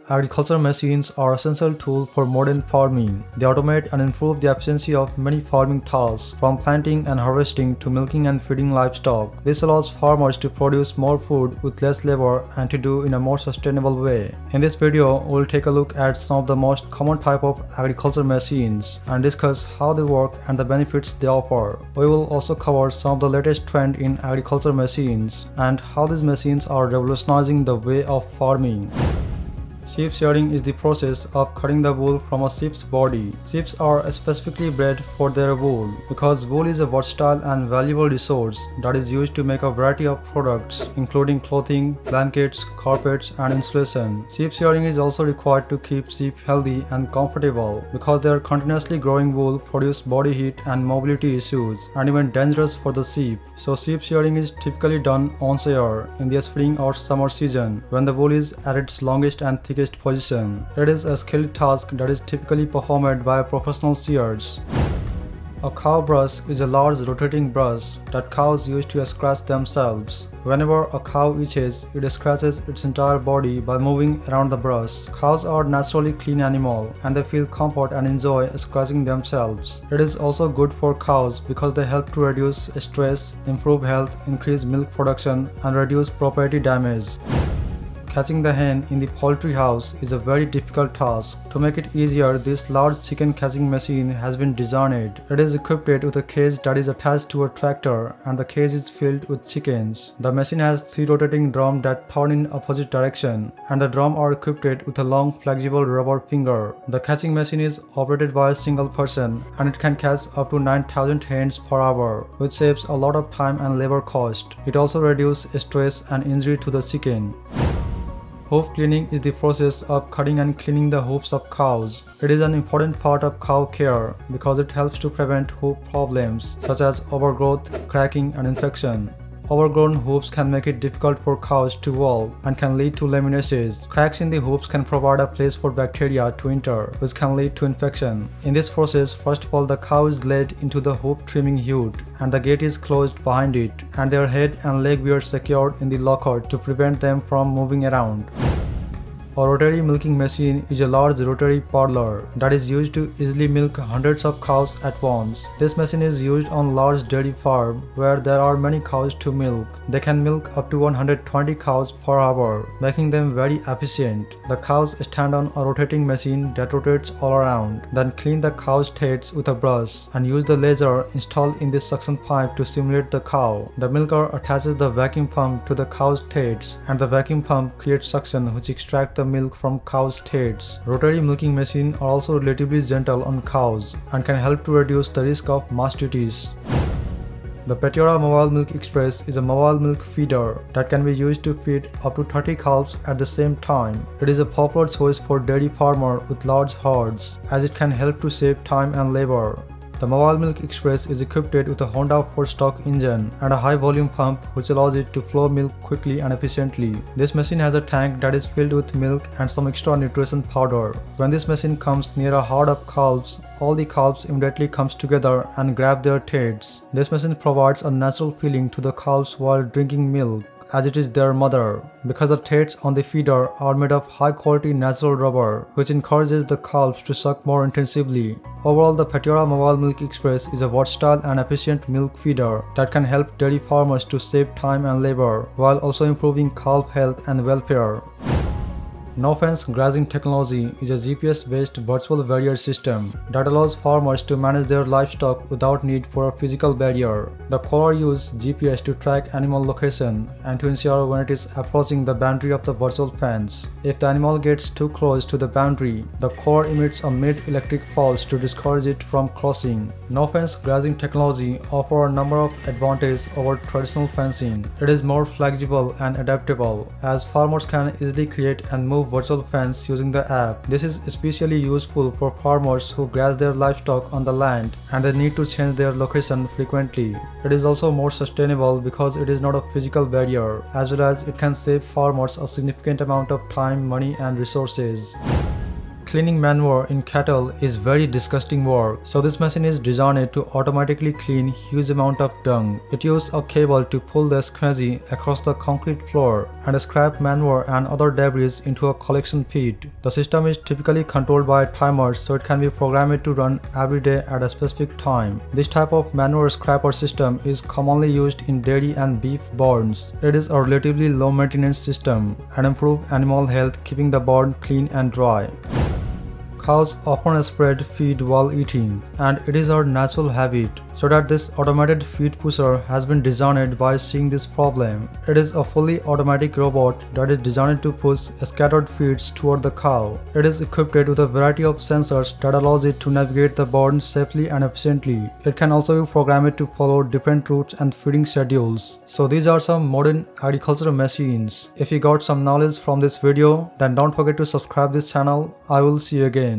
Agriculture machines are essential tools for modern farming. They automate and improve the efficiency of many farming tasks, from planting and harvesting to milking and feeding livestock. This allows farmers to produce more food with less labor and to do in a more sustainable way. In this video, we'll take a look at some of the most common type of agriculture machines and discuss how they work and the benefits they offer. We will also cover some of the latest trend in agriculture machines and how these machines are revolutionizing the way of farming. Sheep shearing is the process of cutting the wool from a sheep's body. Sheep are specifically bred for their wool because wool is a versatile and valuable resource that is used to make a variety of products including clothing, blankets, carpets, and insulation. Sheep shearing is also required to keep sheep healthy and comfortable because their continuously growing wool produces body heat and mobility issues and even dangerous for the sheep. So sheep shearing is typically done once a year in the spring or summer season when the wool is at its longest and thickest position. It is a skilled task that is typically performed by professional shearers. A cow brush is a large rotating brush that cows use to scratch themselves. Whenever a cow itches, it scratches its entire body by moving around the brush. Cows are naturally clean animals and they feel comfort and enjoy scratching themselves. It is also good for cows because they help to reduce stress, improve health, increase milk production, and reduce property damage. Catching the hen in the poultry house is a very difficult task. To make it easier, this large chicken catching machine has been designed. It is equipped with a cage that is attached to a tractor and the cage is filled with chickens. The machine has 3 rotating drums that turn in opposite direction and the drums are equipped with a long flexible rubber finger. The catching machine is operated by a single person and it can catch up to 9,000 hens per hour, which saves a lot of time and labor cost. It also reduces stress and injury to the chicken. Hoof cleaning is the process of cutting and cleaning the hoofs of cows. It is an important part of cow care because it helps to prevent hoof problems such as overgrowth, cracking, and infection. Overgrown hoofs can make it difficult for cows to walk and can lead to lamenaces. Cracks in the hoofs can provide a place for bacteria to enter, which can lead to infection. In this process, first of all, the cow is led into the hoof trimming chute and the gate is closed behind it, and their head and leg were secured in the locker to prevent them from moving around. A rotary milking machine is a large rotary paddler that is used to easily milk hundreds of cows at once. This machine is used on large dairy farms where there are many cows to milk. They can milk up to 120 cows per hour, making them very efficient. The cows stand on a rotating machine that rotates all around, then clean the cow's teats with a brush and use the laser installed in this suction pipe to stimulate the cow. The milker attaches the vacuum pump to the cow's teats and the vacuum pump creates suction which extracts the milk from cows' teats. Rotary milking machines are also relatively gentle on cows and can help to reduce the risk of mastitis. The Petiora Mobile Milk Express is a mobile milk feeder that can be used to feed up to 30 calves at the same time. It is a popular choice for dairy farmers with large herds as it can help to save time and labor. The Mobile Milk Express is equipped with a Honda 4-stroke engine and a high-volume pump which allows it to flow milk quickly and efficiently. This machine has a tank that is filled with milk and some extra nutrition powder. When this machine comes near a herd of calves, all the calves immediately comes together and grab their teats. This machine provides a natural feeling to the calves while drinking milk, as it is their mother, because the teats on the feeder are made of high-quality natural rubber, which encourages the calves to suck more intensively. Overall, the Petiora Mobile Milk Express is a versatile and efficient milk feeder that can help dairy farmers to save time and labor, while also improving calf health and welfare. No-Fence Grazing Technology is a GPS-based virtual barrier system that allows farmers to manage their livestock without need for a physical barrier. The collar uses GPS to track animal location and to ensure when it is approaching the boundary of the virtual fence. If the animal gets too close to the boundary, the collar emits a mid-electric pulse to discourage it from crossing. No-Fence Grazing Technology offers a number of advantages over traditional fencing. It is more flexible and adaptable, as farmers can easily create and move virtual fence using the app. This is especially useful for farmers who graze their livestock on the land and they need to change their location frequently. It is also more sustainable because it is not a physical barrier, as well as it can save farmers a significant amount of time, money, and resources. Cleaning manure in cattle is very disgusting work, so this machine is designed to automatically clean huge amount of dung. It uses a cable to pull the squeegee across the concrete floor and scrap manure and other debris into a collection pit. The system is typically controlled by timers, so it can be programmed to run every day at a specific time. This type of manure scraper system is commonly used in dairy and beef barns. It is a relatively low maintenance system and improves animal health, keeping the barn clean and dry. Cows often spread feed while eating, and it is our natural habit, so that this automated feed pusher has been designed by seeing this problem. It is a fully automatic robot that is designed to push scattered feeds toward the cow. It is equipped with a variety of sensors that allows it to navigate the barn safely and efficiently. It can also be programmed to follow different routes and feeding schedules. So these are some modern agricultural machines. If you got some knowledge from this video, then don't forget to subscribe this channel. I will see you again.